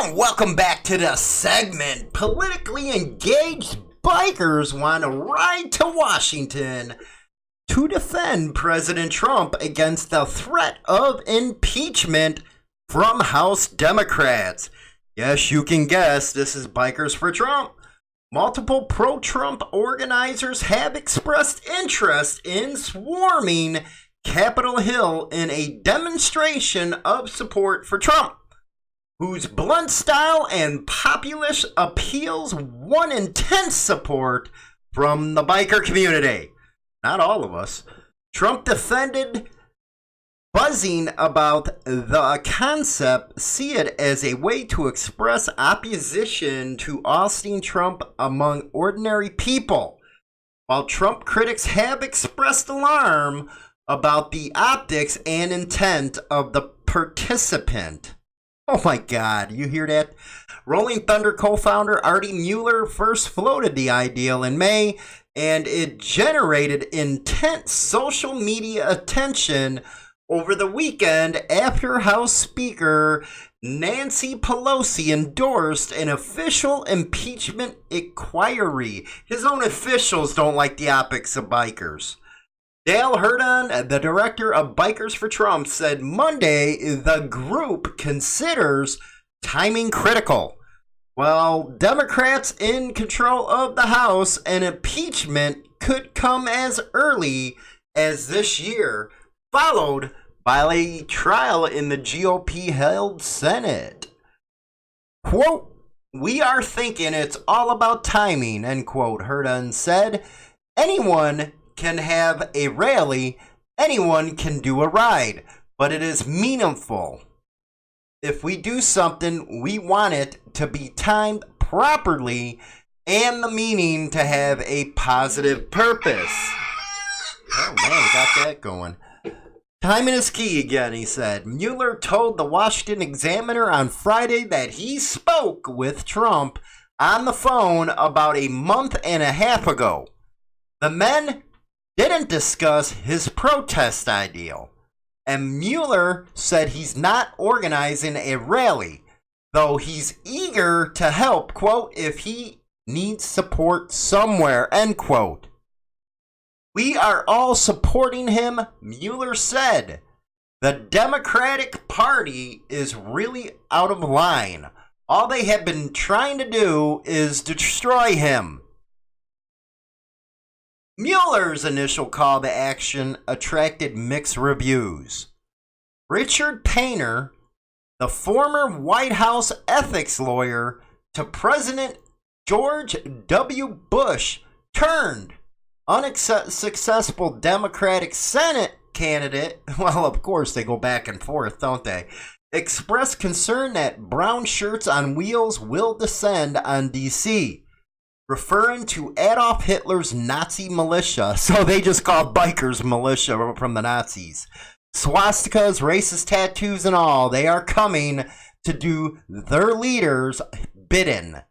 And welcome back to the segment. Politically engaged bikers want to ride to Washington to defend President Trump against the threat of impeachment from House Democrats. Yes, you can guess, this is Bikers for Trump. Multiple pro-Trump organizers have expressed interest in swarming Capitol Hill in a demonstration of support for Trump, whose blunt style and populist appeals won intense support from the biker community. Not all of us. Trump defended buzzing about the concept, see it as a way to express opposition to ousting Trump among ordinary people, while Trump critics have expressed alarm about the optics and intent of the participant. Oh my God, you hear that? Rolling Thunder co-founder Artie Mueller first floated the ideal in May, and it generated intense social media attention over the weekend after House Speaker Nancy Pelosi endorsed an official impeachment inquiry. His own officials don't like the optics of bikers. Dale Hurdon, the director of Bikers for Trump, said Monday the group considers timing critical. While Democrats in control of the House, an impeachment could come as early as this year, followed by a trial in the GOP-held Senate. Quote, "We are thinking it's all about timing," end quote, Hurdon said. "Anyone can have a rally, anyone can do a ride, but it is meaningful. If we do something, we want it to be timed properly and the meaning to have a positive purpose." Oh man, got that going. Timing is key again, he said. Mueller told the Washington Examiner on Friday that he spoke with Trump on the phone about a month and a half ago. The men didn't discuss his protest ideal, and Mueller said he's not organizing a rally, though he's eager to help, quote, if he needs support somewhere, end quote. "We are all supporting him," Mueller said. "The Democratic Party is really out of line. All they have been trying to do is destroy him." Mueller's initial call to action attracted mixed reviews. Richard Painter, the former White House ethics lawyer to President George W. Bush turned unsuccessful Democratic Senate candidate, well, of course they go back and forth, don't they, expressed concern that brown shirts on wheels will descend on D.C., referring to Adolf Hitler's Nazi militia, so they just called bikers militia from the Nazis. Swastikas, racist tattoos and all, they are coming to do their leaders' bidding,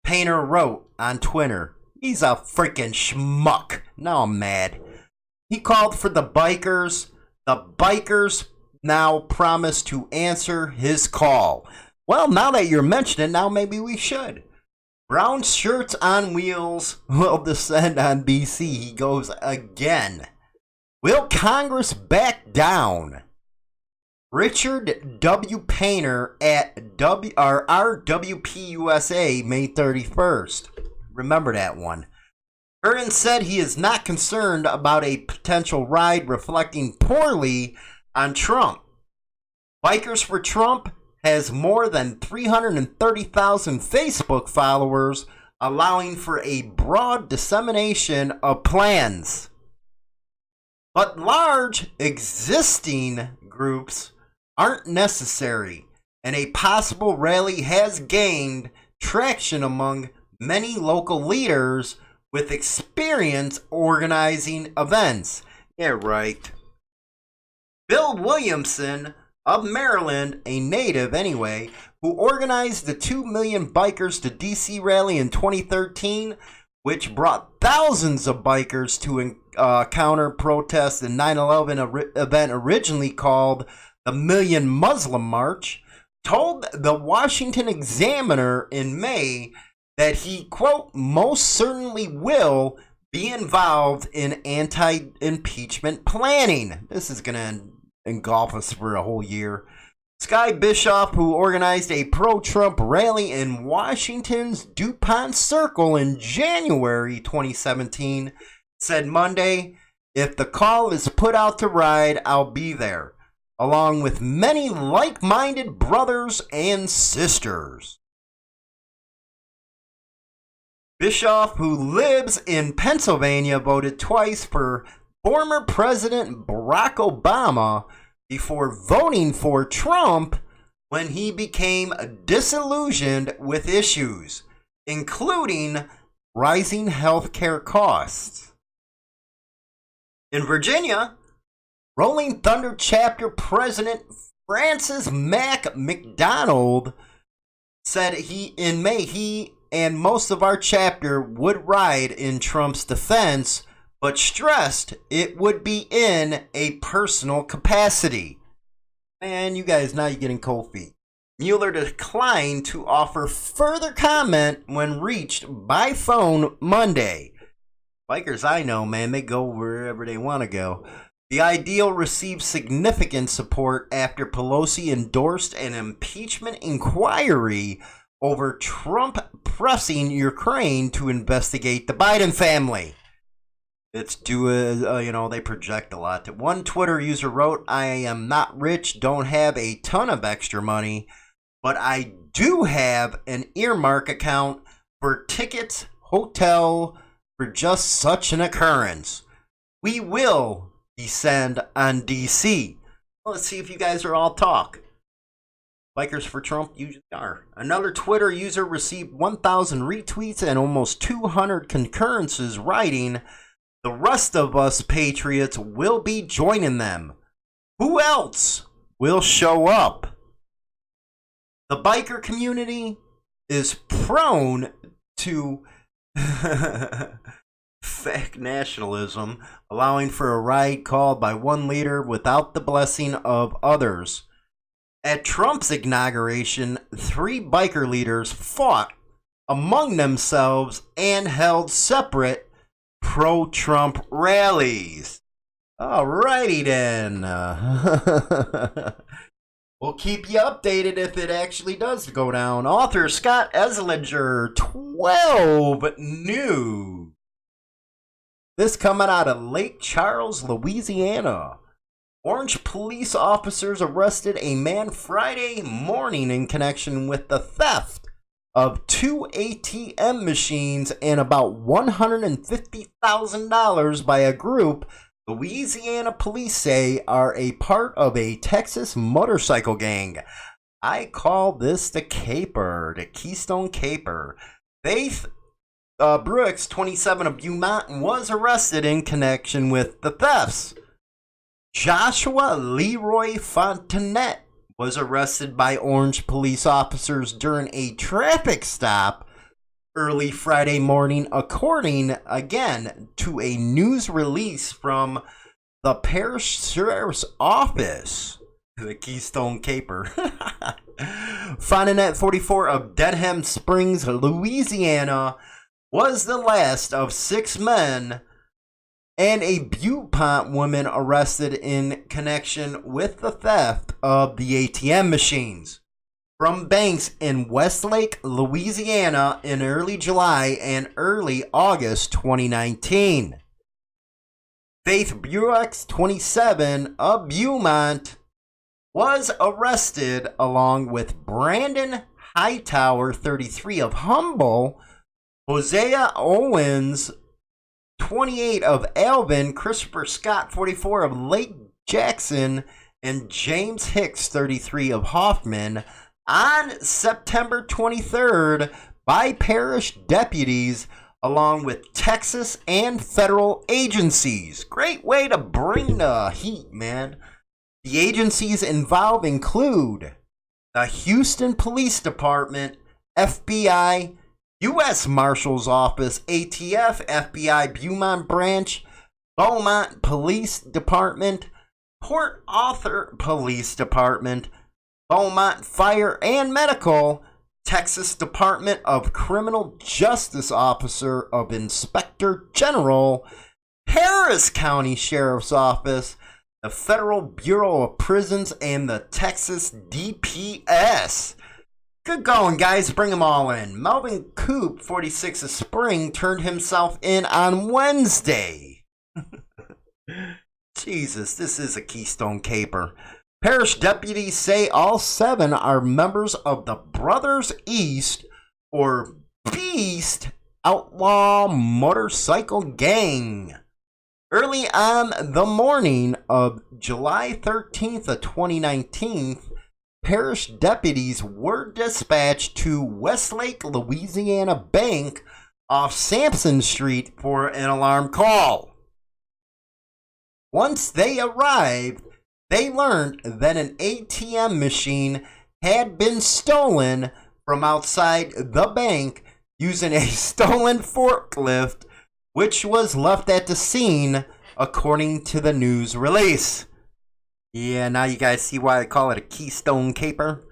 Painter wrote on Twitter. He's a freaking schmuck. Now I'm mad. He called for the bikers. The bikers now promise to answer his call. Well, now that you're mentioning, now maybe we should. Brown shirts on wheels will descend on BC. He goes again. Will Congress back down? Richard W. Painter at RWPUSA May 31st. Remember that one. Curran said he is not concerned about a potential ride reflecting poorly on Trump. Bikers for Trump has more than 330,000 Facebook followers, allowing for a broad dissemination of plans. But large existing groups aren't necessary, and a possible rally has gained traction among many local leaders with experience organizing events. Yeah, right. Bill Williamson of Maryland, a native anyway, who organized the 2 million bikers to DC rally in 2013, which brought thousands of bikers to counter protest the 9/11 event originally called the Million Muslim March, told the Washington Examiner in May that he, quote, most certainly will be involved in anti-impeachment planning. This is going to engulf us for a whole year. Sky Bischoff, who organized a pro-Trump rally in Washington's DuPont Circle in January 2017, said Monday, if the call is put out to ride, I'll be there, along with many like-minded brothers and sisters. Bischoff, who lives in Pennsylvania, voted twice for former President Barack Obama before voting for Trump when he became disillusioned with issues, including rising health care costs. In Virginia, Rolling Thunder chapter president Francis Mac McDonald said in May he and most of our chapter would ride in Trump's defense, but stressed it would be in a personal capacity. Man, you guys, now you're getting cold feet. Mueller declined to offer further comment when reached by phone Monday. Bikers I know, man, they go wherever they want to go. The ideal received significant support after Pelosi endorsed an impeachment inquiry over Trump pressing Ukraine to investigate the Biden family. It's they project a lot. One Twitter user wrote, I am not rich, don't have a ton of extra money, but I do have an earmark account for tickets, hotel, for just such an occurrence. We will descend on DC. Well, let's see if you guys are all talk. Bikers for Trump usually are. Another Twitter user received 1,000 retweets and almost 200 concurrences writing, the rest of us patriots will be joining them. Who else will show up? The biker community is prone to fake nationalism, allowing for a ride called by one leader without the blessing of others. At Trump's inauguration, 3 biker leaders fought among themselves and held separate pro-Trump rallies. Alrighty then. We'll keep you updated if it actually does go down. Author Scott Eslinger, 12 News. This coming out of Lake Charles, Louisiana. Orange police officers arrested a man Friday morning in connection with the theft of 2 ATM machines and about $150,000 by a group Louisiana police say are a part of a Texas motorcycle gang. I call this the Caper, the Keystone Caper. Faith Brooks, 27 of Beaumont, was arrested in connection with the thefts. Joshua Leroy Fontenette was arrested by Orange police officers during a traffic stop early Friday morning, according, again, to a news release from the Parish Sheriff's Office. The Keystone Caper. Fontenette, 44 of Dedham Springs, Louisiana, was the last of 6 men and a Beaumont woman arrested in connection with the theft of the ATM machines from banks in Westlake, Louisiana in early July and early August 2019. Faith Brooks, 27 of Beaumont, was arrested along with Brandon Hightower, 33 of Humble, Hosea Owens, 28 of Alvin, Christopher Scott, 44 of Lake Jackson, and James Hicks, 33 of Hoffman, on September 23rd by parish deputies along with Texas and federal agencies. Great way to bring the heat, man. The agencies involved include the Houston Police Department, FBI, U.S. Marshal's Office, ATF, FBI Beaumont Branch, Beaumont Police Department, Port Arthur Police Department, Beaumont Fire and Medical, Texas Department of Criminal Justice Officer of Inspector General, Harris County Sheriff's Office, the Federal Bureau of Prisons, and the Texas DPS. Good going, guys. Bring them all in. Melvin Coop, 46 of Spring, turned himself in on Wednesday. Jesus, this is a Keystone Caper. Parish deputies say all 7 are members of the Brothers East, or Beast, outlaw motorcycle gang. Early on the morning of July 13th of 2019, parish deputies were dispatched to Westlake, Louisiana Bank off Sampson Street for an alarm call. Once they arrived, they learned that an ATM machine had been stolen from outside the bank using a stolen forklift, which was left at the scene, according to the news release. Yeah, now you guys see why I call it a Keystone Caper.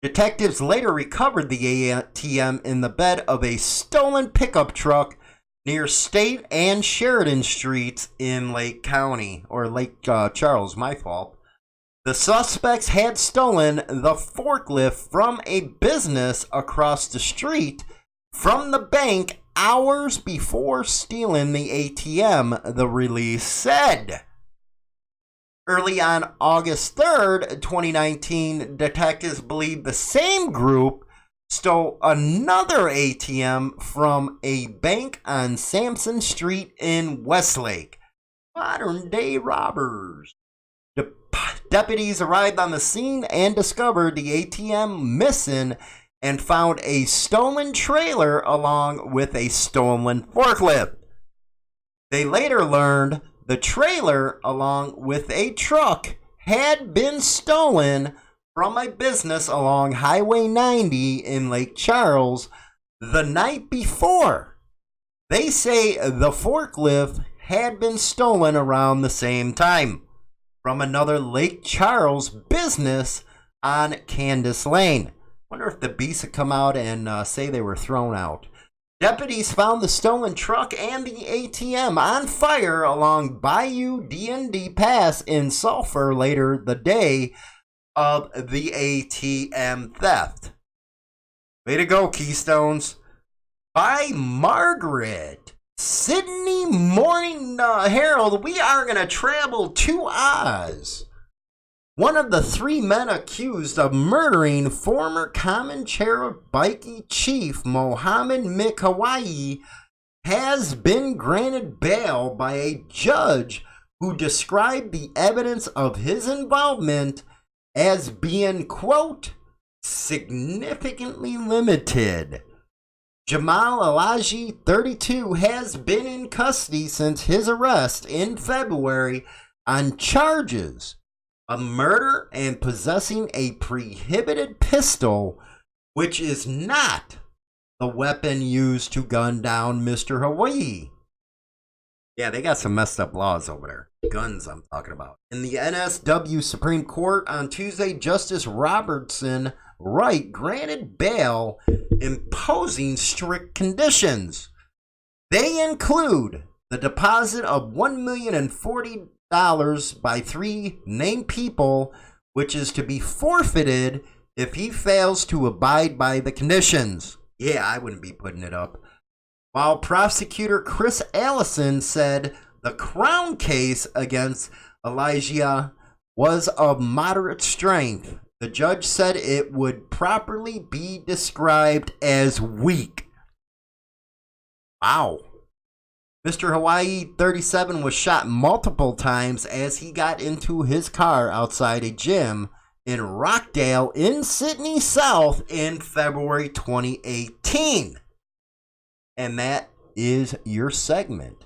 Detectives later recovered the ATM in the bed of a stolen pickup truck near State and Sheridan Streets in Lake County, or Lake Charles, my fault. The suspects had stolen the forklift from a business across the street from the bank hours before stealing the ATM, the release said. Early on August 3rd, 2019, detectives believe the same group stole another ATM from a bank on Sampson Street in Westlake. Modern day robbers. Deputies arrived on the scene and discovered the ATM missing and found a stolen trailer along with a stolen forklift. They later learned the trailer along with a truck had been stolen from a business along Highway 90 in Lake Charles the night before. They say the forklift had been stolen around the same time from another Lake Charles business on Candace Lane. Wonder if the beasts would come out and say they were thrown out. Deputies found the stolen truck and the ATM on fire along Bayou D&D Pass in Sulphur later the day of the ATM theft. Way to go, Keystones. By Margaret. Sydney Morning Herald, we are going to travel to Oz. One of the 3 men accused of murdering former Commanchero bikie chief Mohammed Mick Hawaii has been granted bail by a judge who described the evidence of his involvement as being, quote, significantly limited. Jamal Alaji, 32, has been in custody since his arrest in February on charges of murder and possessing a prohibited pistol, which is not the weapon used to gun down Mr. Hawaii. Yeah, they got some messed up laws over there. Guns, I'm talking about. In the NSW Supreme Court on Tuesday, Justice Robertson Wright granted bail, imposing strict conditions. They include the deposit of $1,040,000 by 3 named people, which is to be forfeited if he fails to abide by the conditions. Yeah, I wouldn't be putting it up. While prosecutor Chris Allison said the Crown case against Elijah was of moderate strength, the judge said it would properly be described as weak. Wow. Mr. Hawaii, 37, was shot multiple times as he got into his car outside a gym in Rockdale in Sydney South in February 2018. And that is your segment.